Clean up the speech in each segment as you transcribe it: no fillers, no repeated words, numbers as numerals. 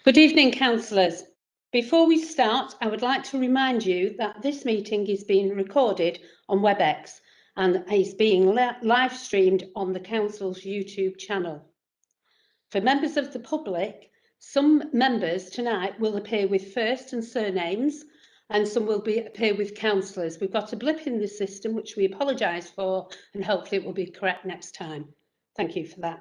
Good evening, councillors. Before we start, I would like to remind you that this meeting is being recorded on WebEx and is being live streamed on the council's YouTube channel. For members of the public, some members tonight will appear with first and surnames and some will appear with councillors. We've got a blip in the system which we apologise for, and hopefully it will be correct next time. Thank you for that.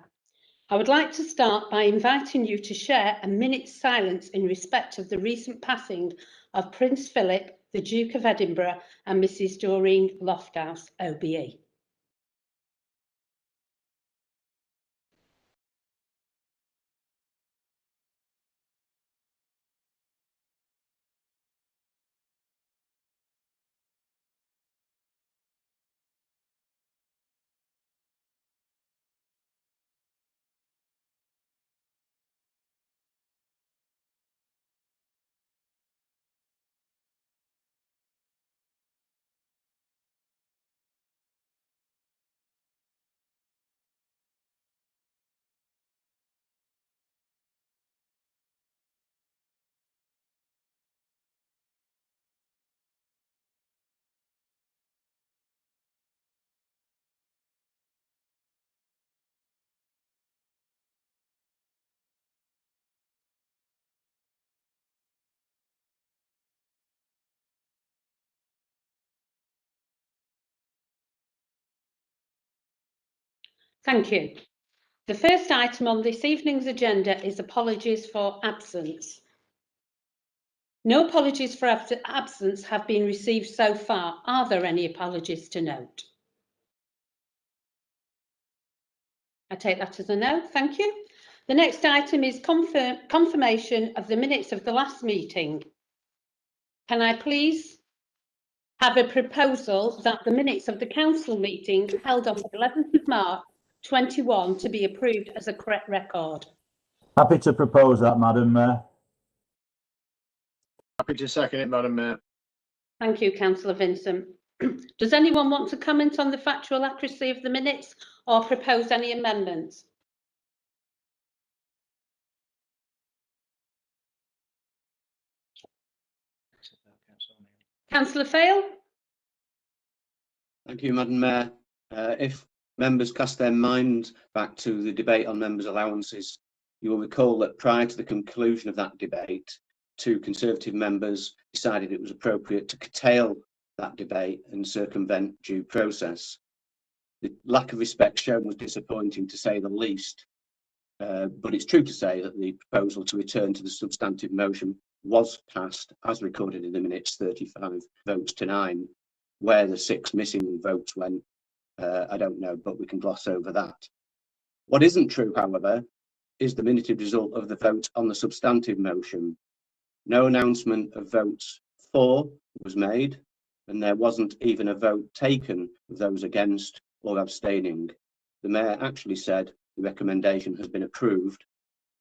I would like to start by inviting you to share a minute's silence in respect of the recent passing of Prince Philip, the Duke of Edinburgh, and Mrs. Doreen Lofthouse, OBE. Thank you. The first item on this evening's agenda is apologies for absence. No apologies for absence have been received so far. Are there any apologies to note? I take that as a no, thank you. The next item is confirmation of the minutes of the last meeting. Can I please have a proposal that the minutes of the council meeting held on the 11th of March 21 to be approved as a correct record? Happy to propose that, Madam Mayor. Happy to second it, Madam Mayor. Thank you, Councillor Vincent. Does anyone want to comment on the factual accuracy of the minutes or propose any amendments? Councillor Fail? Thank you, Madam Mayor. If members cast their minds back to the debate on members' allowances, you will recall that prior to the conclusion of that debate, two Conservative members decided it was appropriate to curtail that debate and circumvent due process. The lack of respect shown was disappointing, to say the least, but it's true to say that the proposal to return to the substantive motion was passed, as recorded in the minutes, 35 votes to 9. Where the 6 missing votes went, I don't know, but we can gloss over that. What isn't true, however, is the minuted result of the vote on the substantive motion. No announcement of votes for was made, and there wasn't even a vote taken of those against or abstaining. The Mayor actually said the recommendation has been approved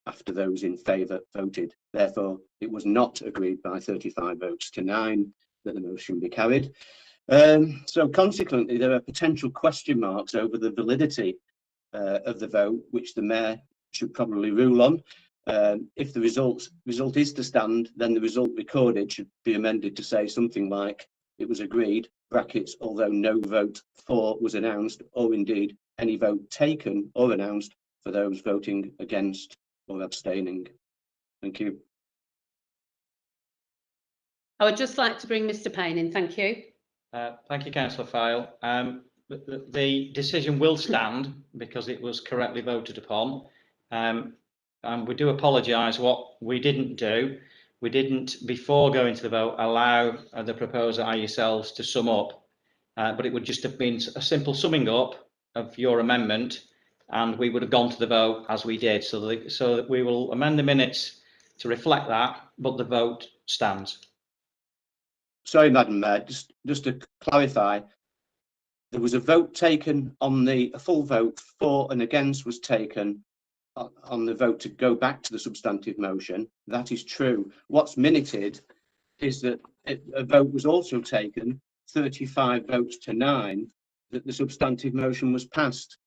after those in favour voted. Therefore, it was not agreed by 35 votes to 9 that the motion be carried. So consequently, there are potential question marks over the validity of the vote, which the Mayor should probably rule on. If the result is to stand, then the result recorded should be amended to say something like it was agreed, brackets, although no vote for was announced, or indeed any vote taken or announced for those voting against or abstaining. Thank you. I would just like to bring Mr. Payne in. Thank you. Thank you, Councillor File. The decision will stand because it was correctly voted upon. And we do apologise. What we didn't do, we didn't, before going to the vote, allow the proposer and yourselves to sum up. But it would just have been a simple summing up of your amendment, and we would have gone to the vote as we did. So that we will amend the minutes to reflect that, but the vote stands. Sorry, Madam Mayor, just to clarify, there was a vote taken on a full vote for and against was taken on the vote to go back to the substantive motion. That is true. What's minuted is that a vote was also taken, 35 votes to 9, that the substantive motion was passed.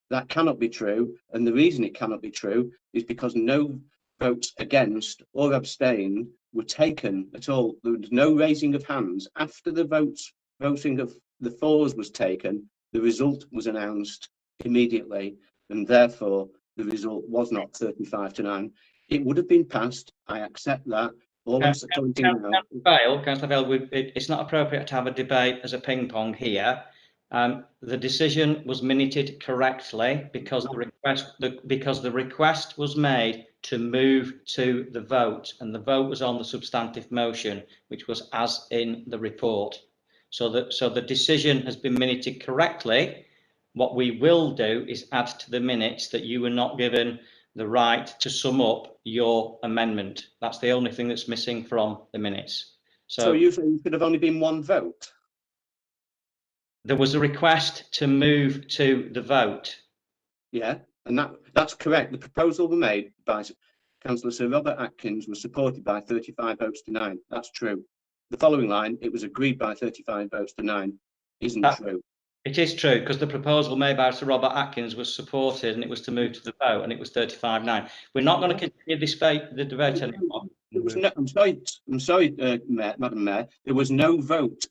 That cannot be true, and the reason it cannot be true is because no votes against or abstain were taken at all. There was no raising of hands. After the voting of the fours was taken, the result was announced immediately, and therefore the result was not 35-9. It would have been passed. I accept that. All I'm pointing out. Councillor Vale, it's not appropriate to have a debate as a ping pong here. The decision was minuted correctly because the request was made to move to the vote, and the vote was on the substantive motion, which was as in the report. So the decision has been minuted correctly. What we will do is add to the minutes that you were not given the right to sum up your amendment. That's the only thing that's missing from the minutes. So you think it could have only been one vote? There was a request to move to the vote. Yeah, and that's correct. The proposal was made by Councillor Sir Robert Atkins was supported by 35 votes to 9. That's true. The following line, it was agreed by 35 votes to 9, isn't true. It is true, because the proposal made by Sir Robert Atkins was supported and it was to move to the vote, and it was 35-9. We're not going to continue the debate anymore. I'm sorry, Madam Mayor. There was no vote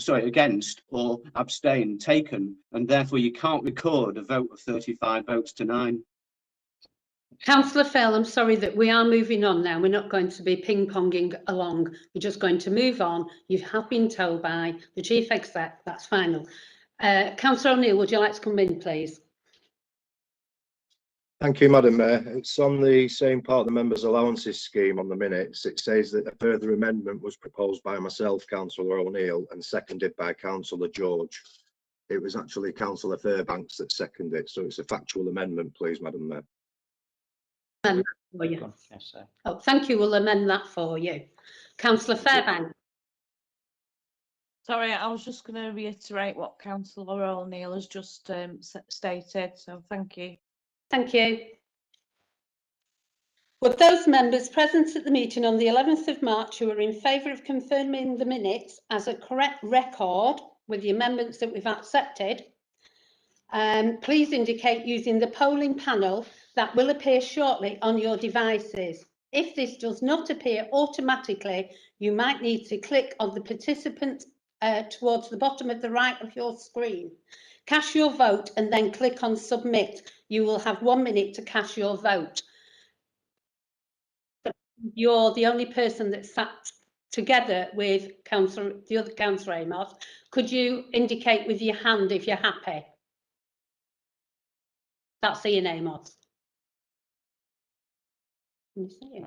against or abstain taken, and therefore you can't record a vote of 35 votes to 9. Councillor Fell, I'm sorry that we are moving on now. We're not going to be ping-ponging along. We're just going to move on. You have been told by the Chief Exec, that's final. Councillor O'Neill, would you like to come in, please? Thank you, Madam Mayor. It's on the same part of the members' allowances scheme on the minutes. It says that a further amendment was proposed by myself, Councillor O'Neill, and seconded by Councillor George. It was actually Councillor Fairbanks that seconded it, so it's a factual amendment, please, Madam Mayor. For you. Oh, thank you. We'll amend that for you. Councillor Fairbanks. Sorry, I was just going to reiterate what Councillor O'Neill has just stated, so thank you. Thank you. Would those members present at the meeting on the 11th of March who are in favour of confirming the minutes as a correct record with the amendments that we've accepted, please indicate using the polling panel that will appear shortly on your devices. If this does not appear automatically, you might need to click on the participant towards the bottom of the right of your screen. Cast your vote and then click on submit. You will have 1 minute to cast your vote. You're the only person that sat together with the other Councillor Amos. Could you indicate with your hand if you're happy? That's Ian Amos. Can you see it?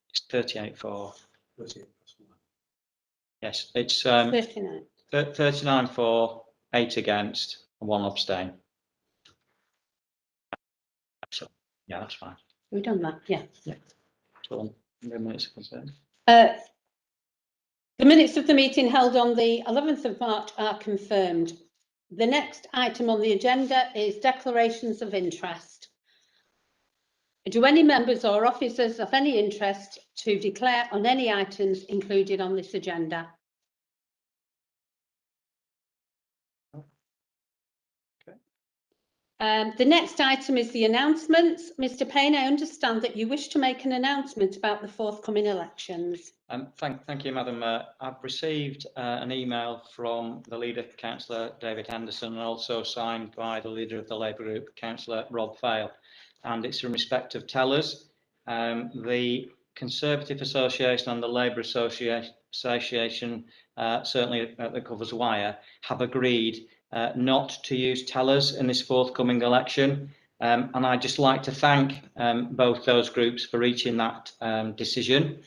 It's 38-4. Yes, it's 39. 39-4, 8 against, and 1 abstain. So, yeah, that's fine. We've done that, yeah. So, minutes are concerned. The minutes of the meeting held on the 11th of March are confirmed. The next item on the agenda is declarations of interest. Do any members or officers of any interest to declare on any items included on this agenda? The next item is the announcements. Mr. Payne, I understand that you wish to make an announcement about the forthcoming elections. Thank you, Madam. I've received an email from the leader, Councillor David Henderson, and also signed by the leader of the Labour group, Councillor Rob Fail, and it's in respect of tellers. The Conservative Association and the Labour Association, certainly that covers Wyre, have agreed not to use tellers in this forthcoming election. And I'd just like to thank both those groups for reaching that decision,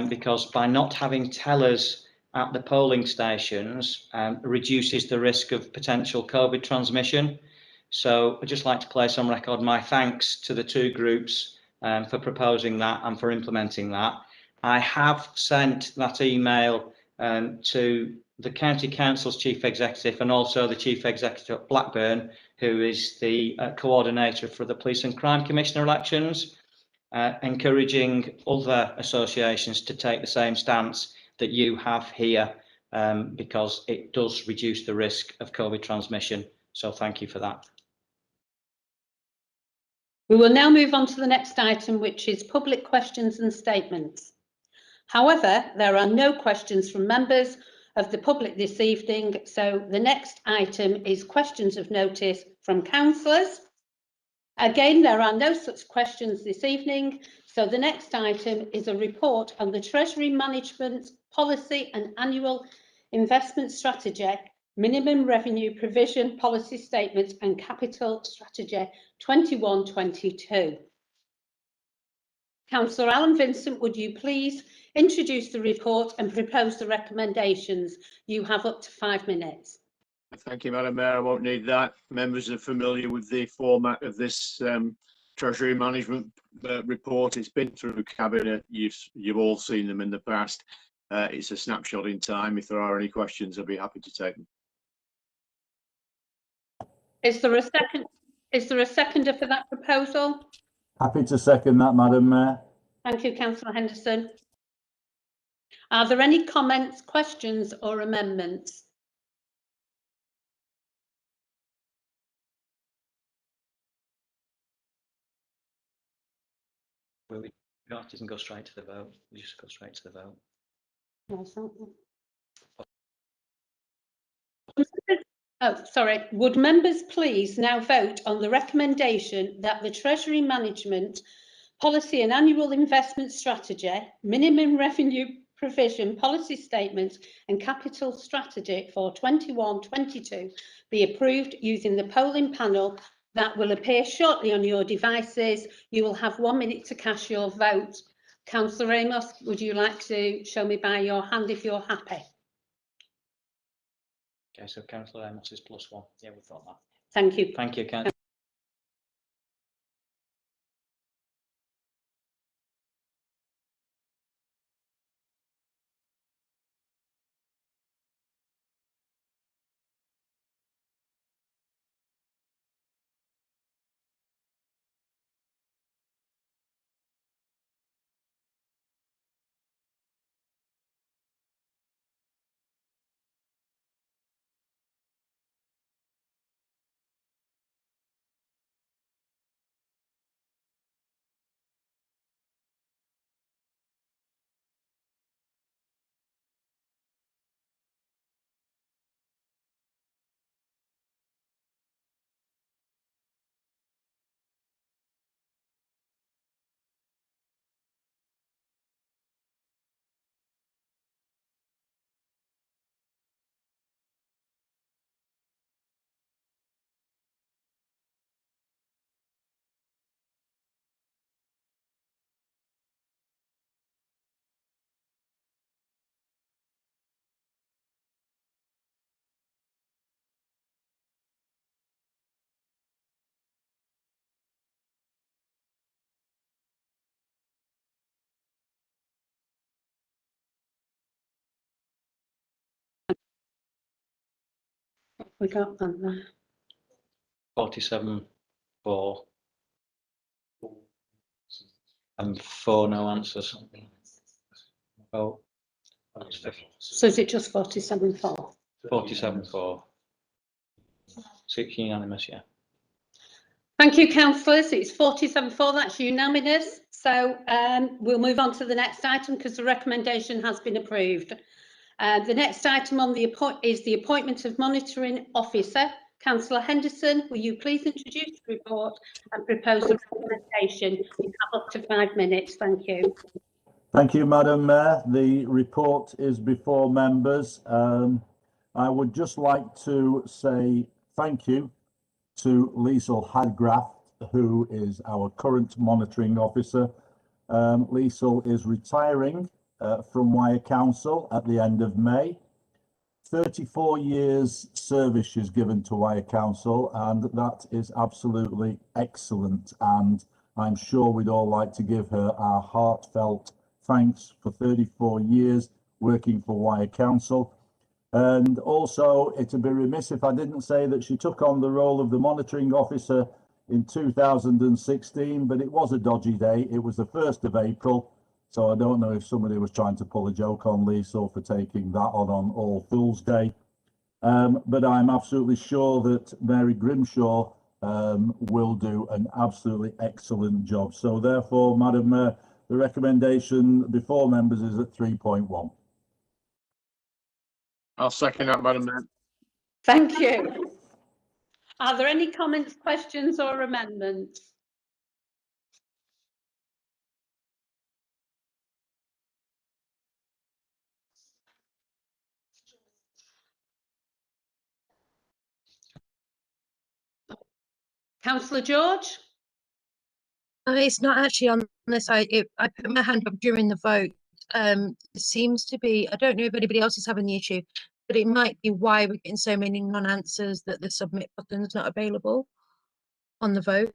because by not having tellers at the polling stations reduces the risk of potential COVID transmission. So I'd just like to place on record my thanks to the two groups for proposing that and for implementing that. I have sent that email to the County Council's Chief Executive and also the Chief Executive at Blackburn, who is the coordinator for the Police and Crime Commissioner elections, encouraging other associations to take the same stance that you have here, because it does reduce the risk of COVID transmission. So thank you for that. We will now move on to the next item, which is public questions and statements. However, there are no questions from members of the public this evening, so the next item is questions of notice from councillors. Again, there are no such questions this evening, so the next item is a report on the Treasury Management Policy and Annual Investment Strategy, Minimum Revenue Provision Policy Statement and Capital Strategy 21-22. Councillor Alan Vincent, would you please introduce the report and propose the recommendations? You have up to 5 minutes. Thank you, Madam Mayor. I won't need that. Members are familiar with the format of this Treasury Management report. It's been through Cabinet. You've all seen them in the past. It's a snapshot in time. If there are any questions, I'll be happy to take them. Is there a second? Is there a seconder for that proposal? Happy to second that, Madam Mayor. Thank you, Councillor Henderson. Are there any comments, questions or amendments? Will we not even go straight to the vote? We just go straight to the vote. No, something. Oh, sorry. Would members please now vote on the recommendation that the Treasury Management Policy and Annual Investment Strategy, Minimum Revenue Provision Policy Statement and Capital Strategy for 21-22 be approved using the polling panel that will appear shortly on your devices. You will have 1 minute to cast your vote. Councillor Amos, would you like to show me by your hand if you're happy? Okay, so Councillor Amos is +1. Yeah, we thought that. Thank you. Thank you, Councillor. We got that there. 47-4. And 4 no answers. Oh, that's 50. So is it just 47-4? 47-4. 6 unanimous, yeah. Thank you, councillors. It's 47-4, that's unanimous. So we'll move on to the next item because the recommendation has been approved. The next item on the is the appointment of monitoring officer. Councillor Henderson, will you please introduce the report and propose the recommendation? You have up to 5 minutes. Thank you. Thank you, Madam Mayor. The report is before members. I would just like to say thank you to Liesl Hadgraft, who is our current monitoring officer. Liesl is retiring from Wyre Council at the end of May. 34 years service she's given to Wyre Council, and that is absolutely excellent. And I'm sure we'd all like to give her our heartfelt thanks for 34 years working for Wyre Council. And also, it'd be remiss if I didn't say that she took on the role of the monitoring officer in 2016, but it was a dodgy day. It was the 1st of April. So I don't know if somebody was trying to pull a joke on Liesl for taking that on All Fool's Day. But I'm absolutely sure that Mary Grimshaw will do an absolutely excellent job. So therefore, Madam Mayor, the recommendation before members is at 3.1. I'll second that, Madam Mayor. Thank you. Are there any comments, questions or amendments? Councillor George? It's not actually on this. I put my hand up during the vote. It seems to be, I don't know if anybody else is having the issue, but it might be why we're getting so many non-answers that the submit button is not available on the vote.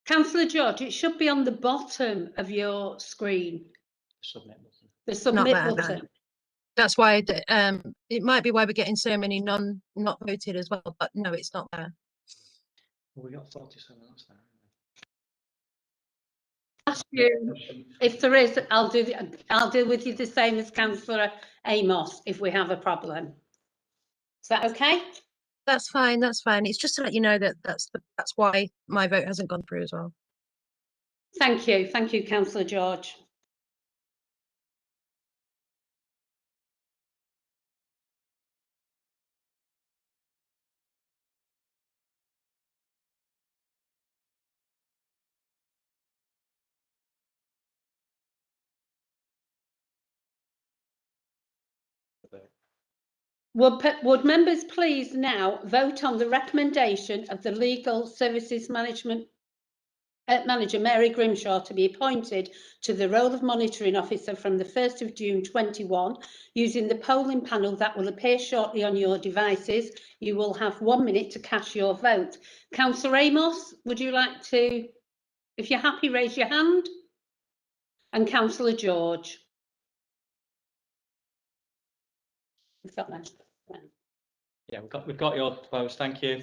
Councillor George, it should be on the bottom of your screen. Submit button. The submit there, button. then. That's why it might be why we're getting so many not voted as well, but no, it's not there. Well, we got 47, that's there. Ask you, if there is, I'll deal with you the same as Councillor Amos if we have a problem. Is that okay? That's fine. That's fine. It's just to let you know that that's why my vote hasn't gone through as well. Thank you, Councillor George. Would members please now vote on the recommendation of the Legal Services Manager Mary Grimshaw to be appointed to the role of monitoring officer from the 1st of June 21 using the polling panel that will appear shortly on your devices. You will have 1 minute to cast your vote. Councillor Amos, would you like to, if you're happy, raise your hand? And Councillor George. We've got that. Yeah, we've got your votes. Thank you.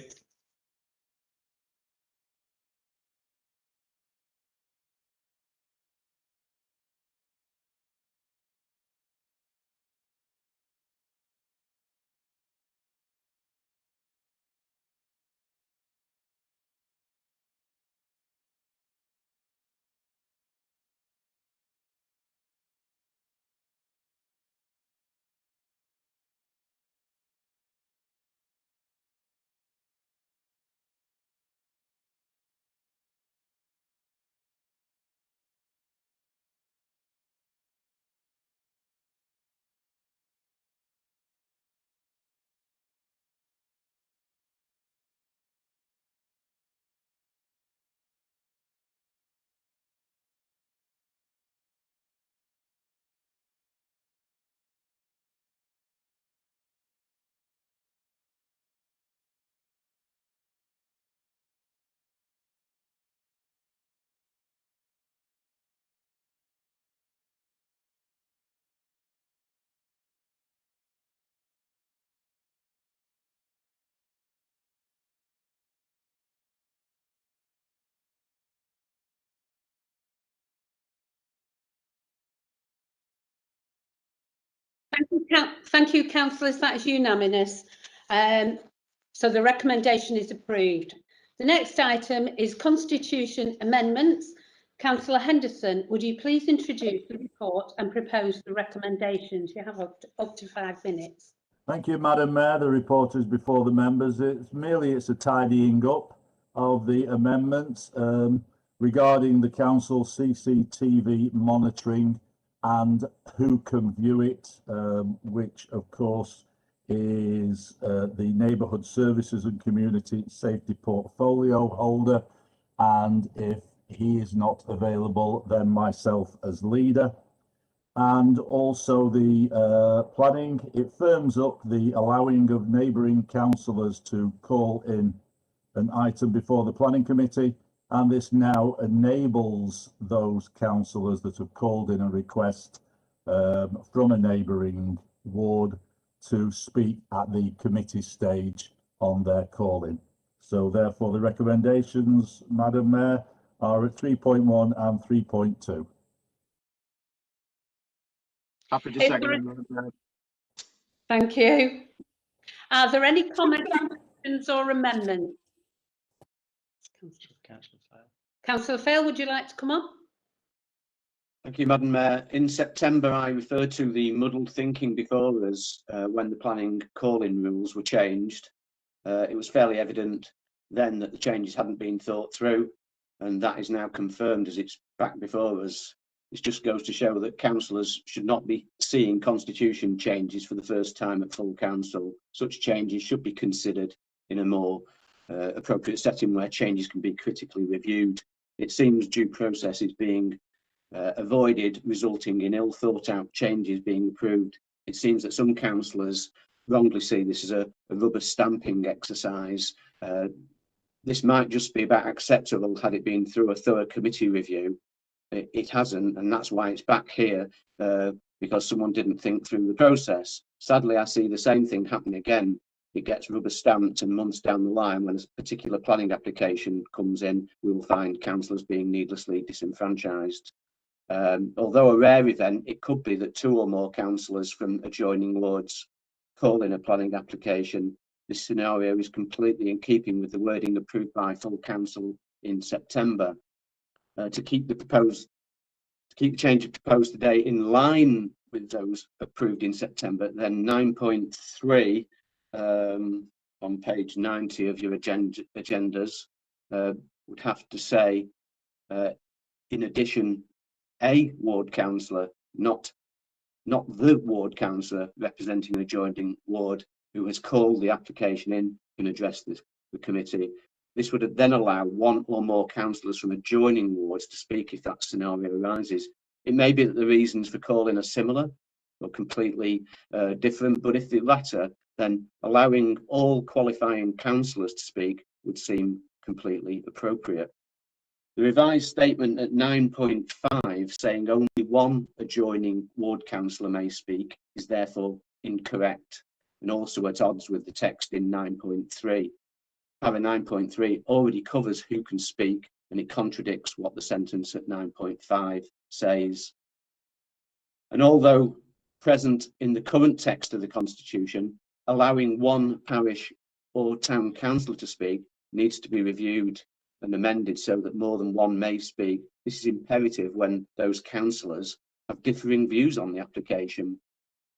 Thank you, councillors. That is unanimous. So the recommendation is approved. The next item is constitution amendments. Councillor Henderson, would you please introduce the report and propose the recommendations? You have up to 5 minutes. Thank you, Madam Mayor. The report is before the members. It's a tidying up of the amendments regarding the council CCTV monitoring and who can view it, which of course is the Neighbourhood Services and Community Safety Portfolio holder, and if he is not available, then myself as leader. And also the planning, it firms up the allowing of neighbouring councillors to call in an item before the planning committee, and this now enables those councillors that have called in a request from a neighbouring ward to speak at the committee stage on their call-in. So therefore the recommendations, Madam Mayor, are at 3.1 and 3.2. Happy to second. Thank you. Are there any comments, questions or amendments? Councillor Fail, would you like to come up? Thank you, Madam Mayor. In September, I referred to the muddled thinking before us when the planning call-in rules were changed. It was fairly evident then that the changes hadn't been thought through, and that is now confirmed as it's back before us. This just goes to show that councillors should not be seeing constitution changes for the first time at full council. Such changes should be considered in a more appropriate setting where changes can be critically reviewed. It seems due process is being avoided, resulting in ill thought out changes being approved. It seems that some councillors wrongly see this as a rubber stamping exercise. This might just be about acceptable had it been through a thorough committee review. It hasn't, and that's why it's back here, because someone didn't think through the process. Sadly, I see the same thing happen again. It gets rubber stamped, and months down the line, when a particular planning application comes in, we will find councillors being needlessly disenfranchised. Although a rare event, it could be that 2 or more councillors from adjoining wards call in a planning application. This scenario is completely in keeping with the wording approved by full council in September. To keep the change proposed today in line with those approved in September, then 9.3 on page 90 of your agendas would have to say, in addition, a ward councillor, not the ward councillor representing an adjoining ward who has called the application in, can address the committee. This would then allow 1 or more councillors from adjoining wards to speak if that scenario arises. It may be that the reasons for calling are similar or completely different, but if the latter, then allowing all qualifying councillors to speak would seem completely appropriate. The revised statement at 9.5 saying only 1 adjoining ward councillor may speak is therefore incorrect and also at odds with the text in 9.3. Para 9.3 already covers who can speak, and it contradicts what the sentence at 9.5 says. And although present in the current text of the Constitution, allowing 1 parish or town councillor to speak needs to be reviewed and amended so that more than 1 may speak. This is imperative when those councillors have differing views on the application.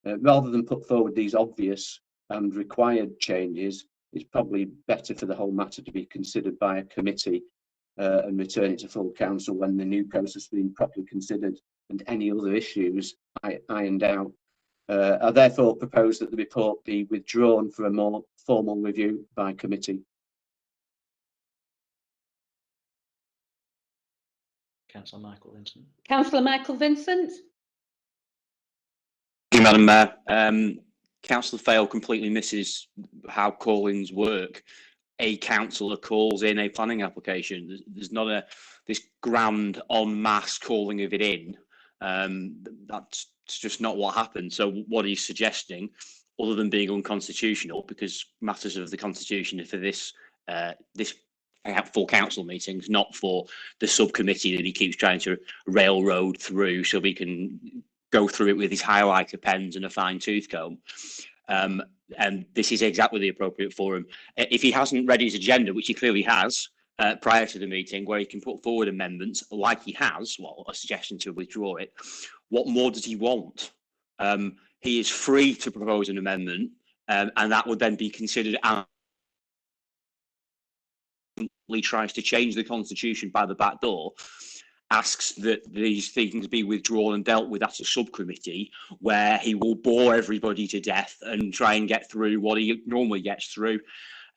Rather than put forward these obvious and required changes, it's probably better for the whole matter to be considered by a committee and return it to full council when the new process has been properly considered and any other issues ironed out. I therefore propose that the report be withdrawn for a more formal review by committee. Councillor Michael Vincent. Councillor Michael Vincent. Thank you, Madam Mayor. Councillor Fail completely misses how call-ins work. A councillor calls in a planning application. There's not this grand en masse calling of it in. That's just not what happened. So what he's suggesting, other than being unconstitutional, because matters of the Constitution are for this full council meetings, not for the subcommittee that he keeps trying to railroad through so we can go through it with his highlighter pens and a fine tooth comb. And this is exactly the appropriate forum. If he hasn't read his agenda, which he clearly has, prior to the meeting, where he can put forward amendments like he has, well, a suggestion to withdraw it, what more does he want? He is free to propose an amendment, and that would then be considered as he tries to change the constitution by the back door, asks that these things be withdrawn and dealt with at a subcommittee where he will bore everybody to death and try and get through what he normally gets through.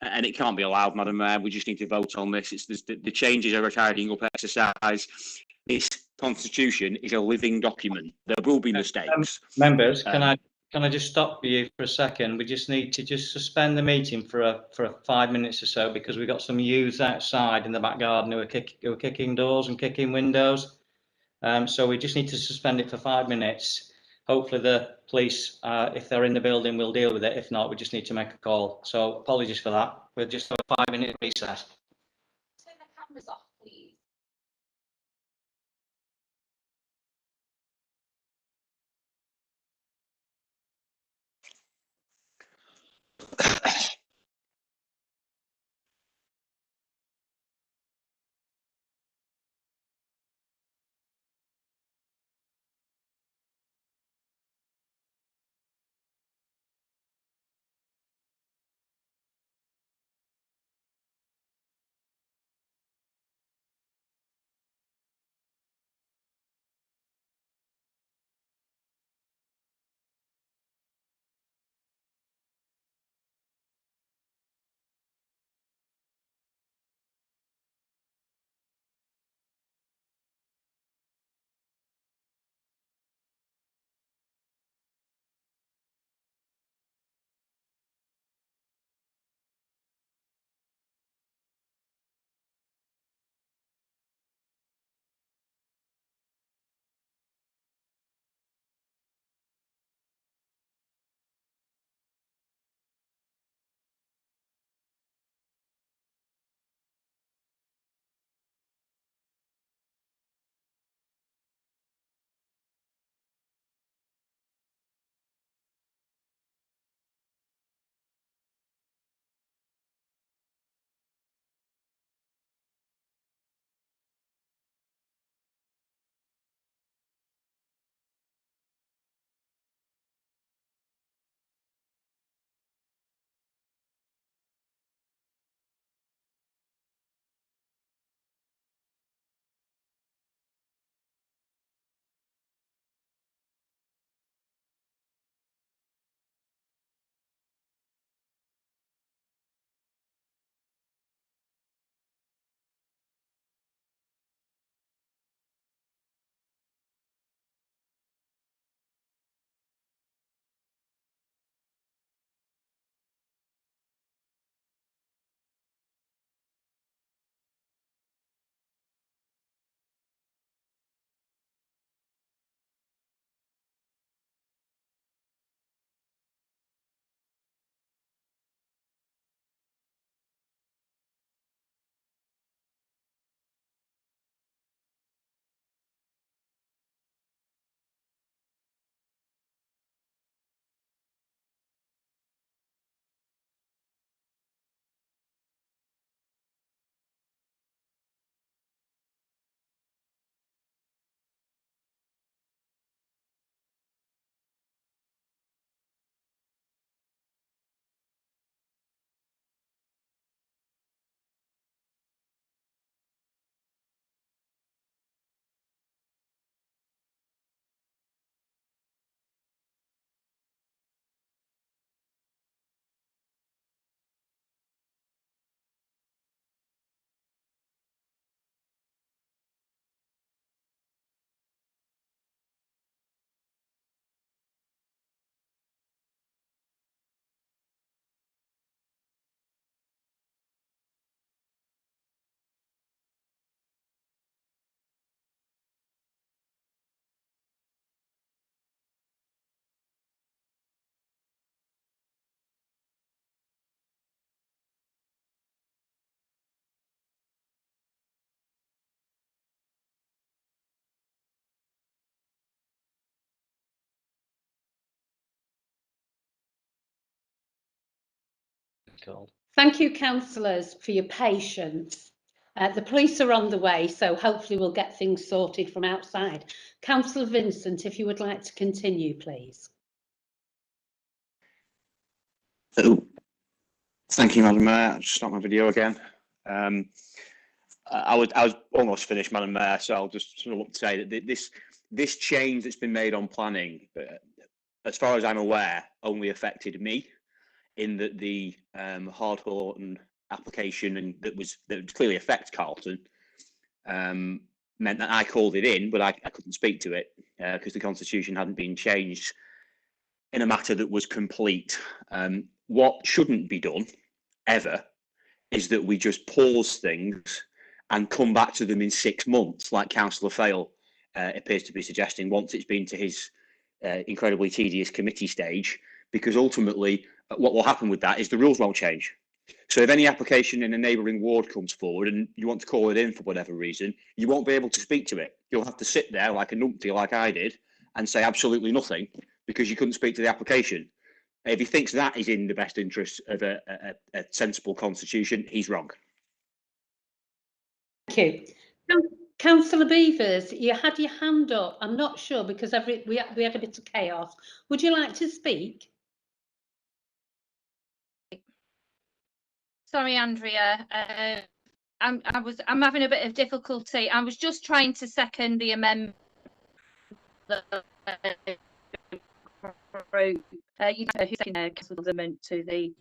And it can't be allowed, Madam Mayor. We just need to vote on this. The changes are a tidying up exercise. This constitution is a living document. There will be mistakes. Members, can I just stop you for a second? We just need to just suspend the meeting for 5 minutes or so, because we've got some youths outside in the back garden who are kicking doors and kicking windows. So we just need to suspend it for 5 minutes. Hopefully the police, if they're in the building, will deal with it. If not, we just need to make a call. So apologies for that. We'll just have a 5-minute recess. Turn the cameras off, please. called. Thank you, councillors, for your patience. The police are on the way, so hopefully we'll get things sorted from outside. Councillor Vincent, if you would like to continue, please. Oh, thank you, Madam Mayor. I'll just start my video again. I was almost finished, Madam Mayor, so I'll just sort of say that this change that's been made on planning, as far as I'm aware, only affected me, in that the Hardhorton application and that would clearly affect Carlton meant that I called it in, but I couldn't speak to it because the constitution hadn't been changed in a matter that was complete. What shouldn't be done ever is that we just pause things and come back to them in 6 months, like Councillor Fail appears to be suggesting, once it's been to his incredibly tedious committee stage, because ultimately what will happen with that is the rules won't change. So if any application in a neighbouring ward comes forward and you want to call it in for whatever reason, you won't be able to speak to it. You'll have to sit there like a numpty, like I did, and say absolutely nothing because you couldn't speak to the application. If he thinks that is in the best interest of a sensible constitution, he's wrong. Thank you. Councillor Beavers, you had your hand up. I'm not sure because we had a bit of chaos. Would you like to speak? Sorry, Andrea. I'm having a bit of difficulty. I was just trying to second the amendment. You know who's seconding council amendment to the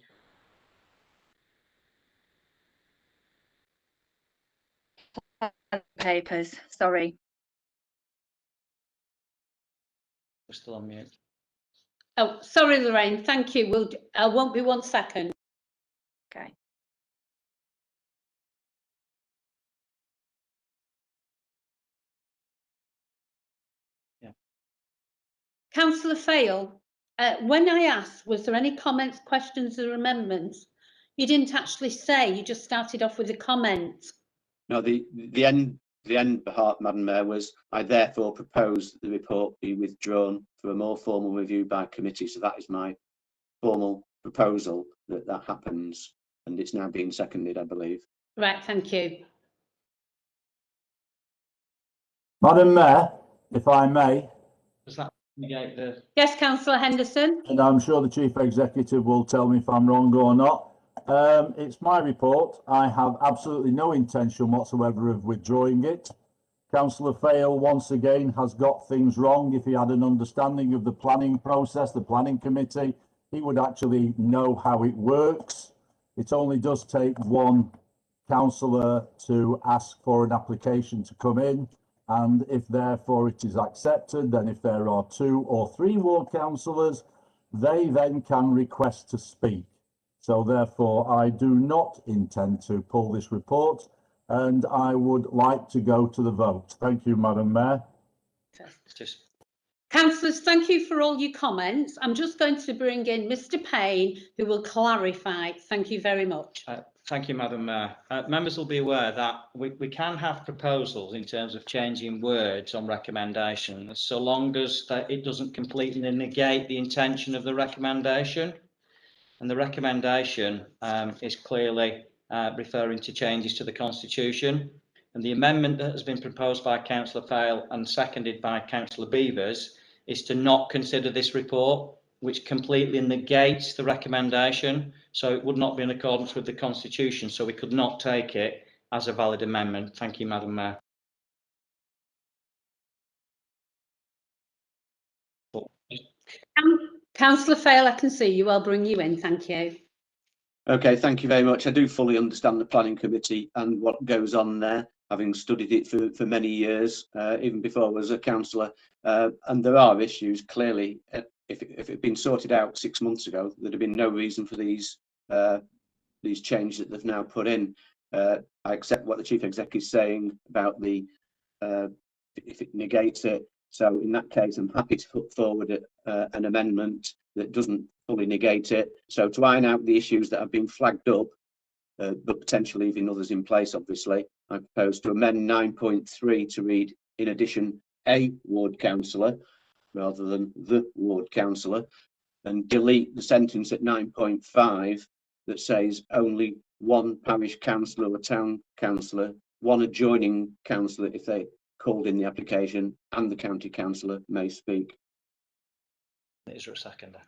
papers. Sorry. We're still on mute. Oh, sorry, Lorraine. Thank you. I won't be 1 second. Okay. Yeah. Councillor Fail, when I asked, was there any comments, questions or amendments? You didn't actually say, you just started off with a comment. No, the end part, Madam Mayor, was I therefore propose that the report be withdrawn for a more formal review by committee. So that is my formal proposal that happens, and it's now being seconded, I believe. Right, thank you. Madam Mayor, if I may. Does that negate the... Yes, Councillor Henderson. And I'm sure the Chief Executive will tell me if I'm wrong or not. It's my report. I have absolutely no intention whatsoever of withdrawing it. Councillor Fail, once again, has got things wrong. If he had an understanding of the planning process, the planning committee, he would actually know how it works. It only does take one councillor to ask for an application to come in. And if therefore it is accepted, then if there are 2 or 3 ward councillors, they then can request to speak. So therefore, I do not intend to pull this report and I would like to go to the vote. Thank you, Madam Mayor. Councillors, thank you for all your comments. I'm just going to bring in Mr. Payne, who will clarify. Thank you very much. Thank you, Madam Mayor. Members will be aware that we can have proposals in terms of changing words on recommendations, so long as it doesn't completely negate the intention of the recommendation. And the recommendation is clearly referring to changes to the Constitution. And the amendment that has been proposed by Councillor Fail and seconded by Councillor Beavers is to not consider this report, which completely negates the recommendation. So it would not be in accordance with the Constitution. So we could not take it as a valid amendment. Thank you, Madam Mayor. Councillor Fail, I can see you. I'll bring you in. Thank you. Okay, thank you very much. I do fully understand the planning committee and what goes on there, having studied it for many years, even before I was a councillor. And there are issues, clearly. If it had been sorted out 6 months ago, there'd have been no reason for these changes that they've now put in. I accept what the Chief Executive is saying about the if it negates it. So in that case, I'm happy to put forward an amendment that doesn't fully negate it. So to iron out the issues that have been flagged up, but potentially leaving others in place, obviously, I propose to amend 9.3 to read, in addition, a ward councillor, rather than the ward councillor, and delete the sentence at 9.5 that says only one parish councillor or town councillor, one adjoining councillor if they called in the application, and the county councillor may speak. Is there a seconder?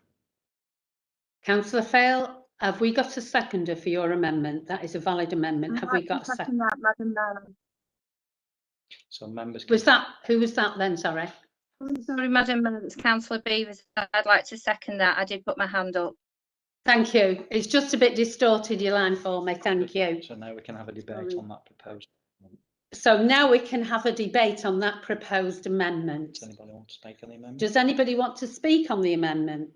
Councillor Fail, have we got a seconder for your amendment? That is a valid amendment. Have we got a second? That, Madam Mayor. So members. Was that, who was that then, sorry? Sorry, Madam Mayor, it's Councillor Beavers. I'd like to second that. I did put my hand up. Thank you. It's just a bit distorted, your line for me. Thank you. So now we can have a debate on that proposed. So now we can have a debate on that proposed amendment. Does anybody want to speak on the amendment? Does anybody want to speak on the amendment?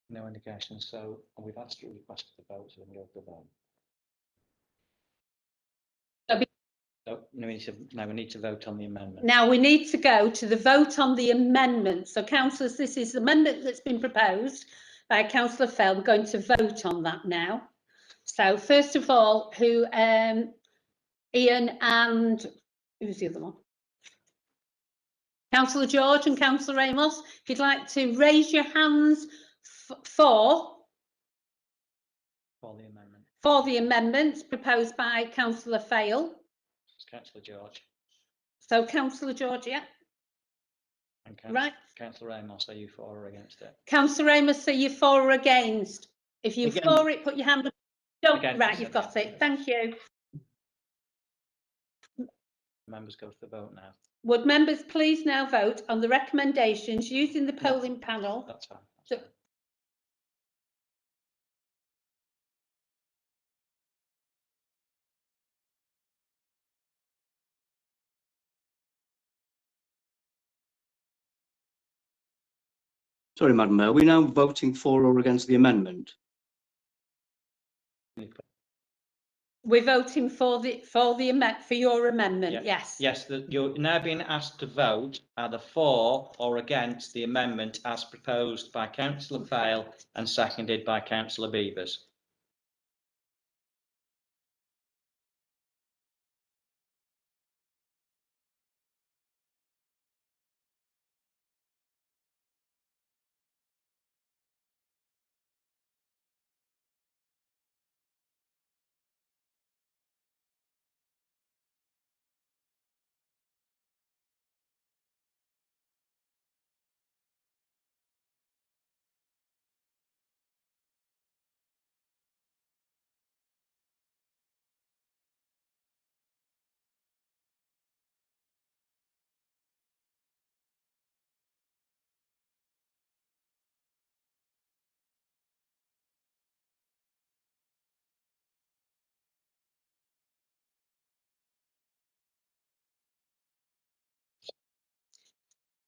No indication. So we've asked to request the vote, so we can go for the vote. So now we need to vote on the amendment. Now we need to go to the vote on the amendment. So councillors, this is the amendment that's been proposed by Councillor Fell. We're going to vote on that now. So first of all, Ian and who's the other one? Councillor George and Councillor Ramos, if you'd like to raise your hands for the amendments proposed by Councillor Fail. Councillor George. So Councillor George, yeah. And Right. Councillor Ramos, are you for or against it? Councillor Ramos, are you for or against? If you're Against. for it, put your hand up. Don't, Against. right, you've got it. Thank you. Members go to the vote now. Would members please now vote on the recommendations using the polling panel? That's fine. So, Sorry, Madam Mayor, are we now voting for or against the amendment? we're voting for your amendment. Yeah. Yes. Yes, you're now being asked to vote either for or against the amendment as proposed by Councillor Fail and seconded by Councillor Beavers.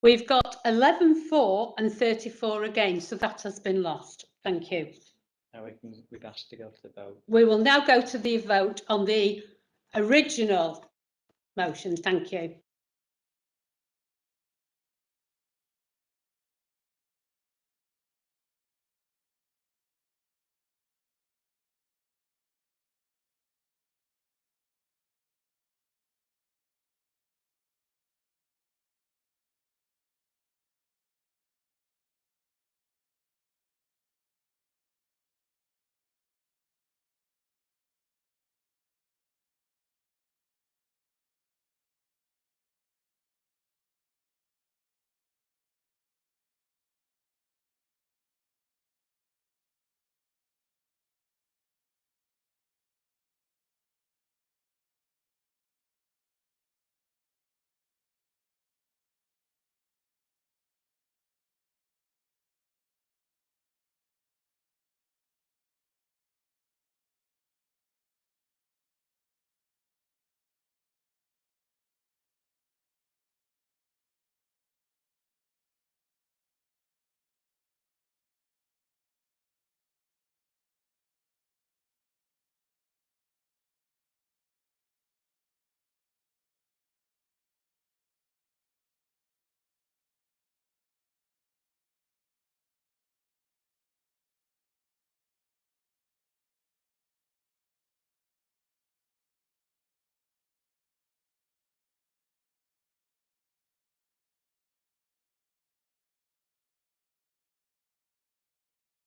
We've got 11 for and 34 against, so that has been lost. Thank you. Now we've asked to go to the vote. We will now go to the vote on the original motion. Thank you.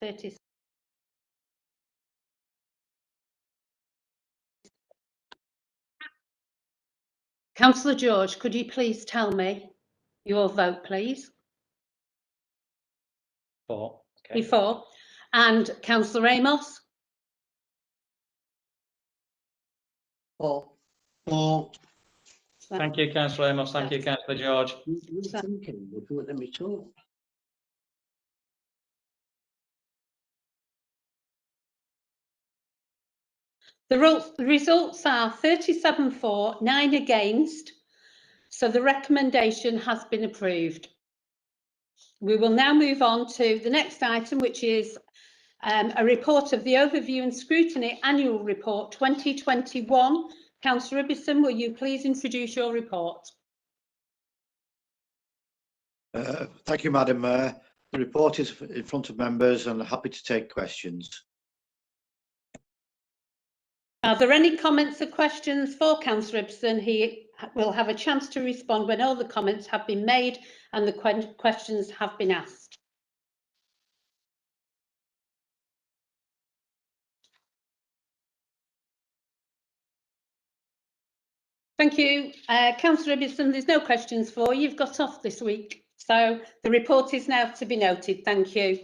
30. Councillor George, could you please tell me your vote, please? 4. Okay. Before. And Councillor Amos? 4. Thank you, Councillor Amos. Thank you, Councillor George. Thinking, would you let me talk? The results are 37 for, 9 against. So the recommendation has been approved. We will now move on to the next item, which is a report of the Overview and Scrutiny Annual Report 2021. Councillor Ibbotson, will you please introduce your report? Thank you, Madam Mayor. The report is in front of members and I'm happy to take questions. Are there any comments or questions for Councillor Ibbotson? He will have a chance to respond when all the comments have been made and the questions have been asked. Thank you. Councillor Ibbotson, there's no questions for you. You've got off this week. So the report is now to be noted. Thank you.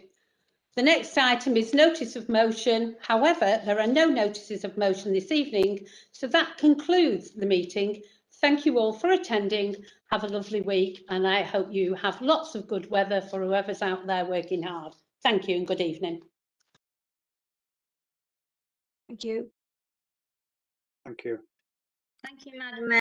The next item is notice of motion. However, there are no notices of motion this evening, so that concludes the meeting. Thank you all for attending. Have a lovely week, and I hope you have lots of good weather for whoever's out there working hard. Thank you and good evening. Thank you. Thank you. Thank you, Madam Mayor.